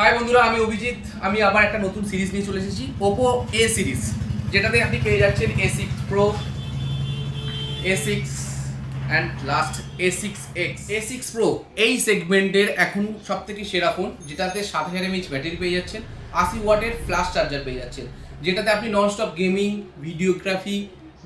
High বন্ধুরা, আমি অভিজিৎ। আমি আবার একটা নতুন সিরিজ নিয়ে চলে এসেছি, ওপো এ সিরিজ, যেটাতে আপনি পেয়ে যাচ্ছেন A6 Pro, A6 and last A6X। A6 Pro এই সেগমেন্টের এখন সব থেকে সেরা ফোন, যেটাতে 7000 mAh ব্যাটারি পেয়ে যাচ্ছেন, 80 ওয়াটের ফ্ল্যাশ চার্জার পেয়ে যাচ্ছেন, যেটাতে আপনি nonstop gaming, videography,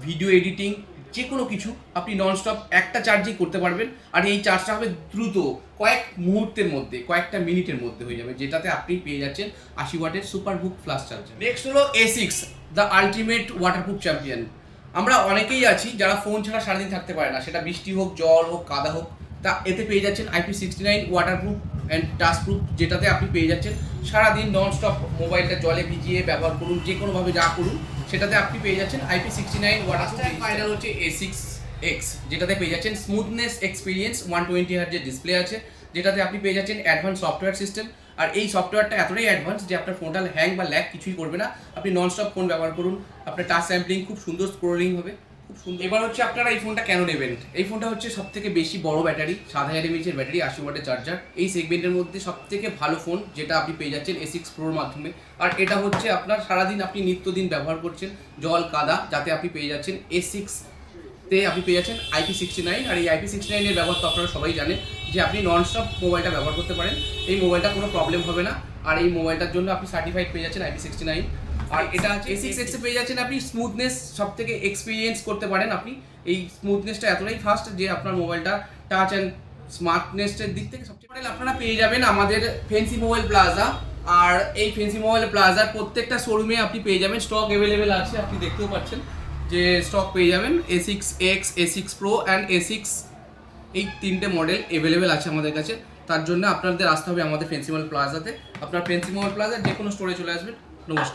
video editing, যে কোনো কিছু আপনি ননস্টপ একটা চার্জেই করতে পারবেন। আর এই চার্জটা হবে দ্রুত, কয়েক মুহূর্তের মধ্যে, কয়েকটা মিনিটের মধ্যে হয়ে যাবে, যেটাতে আপনি পেয়ে যাচ্ছেন 80 ওয়াটের সুপার বুক ফ্ল্যাশ চার্জার। নেক্সট হলো A6, the ultimate waterproof champion. আমরা অনেকেই আছি যারা ফোন ছাড়া সারাদিন থাকতে পারে না, সেটা বৃষ্টি হোক, জল হোক, কাদা হোক। তা এতে পেয়ে যাচ্ছেন IP69 ওয়াটারপ্রুফ অ্যান্ড ডাস্টপ্রুফ, যেটাতে আপনি পেয়ে যাচ্ছেন সারাদিন ননস্টপ মোবাইলটা জলে ভিজিয়ে ব্যবহার করুন, যে কোনোভাবে যা করুন, সেটাতে আপনি পেয়ে যাচ্ছেন IP69 ওয়াটারপ্রুফ। ফাইনাল হচ্ছে A6X, যেটাতে পেয়ে যাচ্ছেন স্মুথনেস এক্সপিরিয়েন্স, 120 হার্জের ডিসপ্লে আছে, যেটাতে আপনি পেয়ে যাচ্ছেন অ্যাডভান্স সফটওয়্যার সিস্টেম। আর এই সফটওয়্যারটা এতটাই অ্যাডভান্স যে আপনার ফোনটা হ্যাং বা ল্যাগ কিছুই করবে না। আপনি ননস্টপ ফোন ব্যবহার করুন, আপনার টাচ স্যাম্পলিং খুব সুন্দর, স্ক্রোলিং হবে খুব সুন্দর। এবার হচ্ছে আপনারা এই ফোনটা কেন নেবেন। এই ফোনটা হচ্ছে সব থেকে বেশি বড় ব্যাটারি, 7000 mAh ব্যাটারি, 80 ওয়াটের চার্জার। এই সেগমেন্টের মধ্যে সব থেকে ভালো ফোন, যেটা আপনি পেয়ে যাচ্ছেন A6 Proর মাধ্যমে। আর এটা হচ্ছে আপনার সারাদিন আপনি নিত্যদিন ব্যবহার করছেন, জল কাদা, যাতে আপনি পেয়ে যাচ্ছেন A6 তে আপনি পেয়ে যাচ্ছেন IP69। আর এই IP69 এর ব্যবহার তো আপনারা সবাই জানেন যে আপনি ননস্টপ মোবাইলটা ব্যবহার করতে পারেন, এই মোবাইলটা কোনো প্রবলেম হবে না। আর এই মোবাইলটার জন্য আপনি সার্টিফাইড পেয়ে যাচ্ছেন IP69। আর এটা A6X এ পেয়ে যাচ্ছেন আপনি স্মুথনেস, সব থেকে এক্সপিরিয়েন্স করতে পারেন আপনি। এই স্মুথনেসটা এতটাই ফাস্ট যে আপনার মোবাইলটা টাচ অ্যান্ড স্মার্টনেসের দিক থেকে সবচেয়ে ভালো। আপনারা পেয়ে যাবেন আমাদের ফেন্সি মোবাইল প্লাজা। আর এই ফেন্সি মোবাইল প্লাজার প্রত্যেকটা শোরুমে আপনি পেয়ে যাবেন, স্টক অ্যাভেলেবেল আছে, আপনি দেখতেও পাচ্ছেন যে স্টক পেয়ে যাবেন। A6X, A6 Pro and A6, এই তিনটে মডেল অ্যাভেলেবেল আছে আমাদের কাছে। তার জন্য আপনাদের আসতে হবে আমাদের ফেন্সি মোবাইল প্লাজাতে। আপনার ফেন্সি মোবাইল প্লাজার যে কোনো স্টোরে চলে আসবেন। নমস্কার।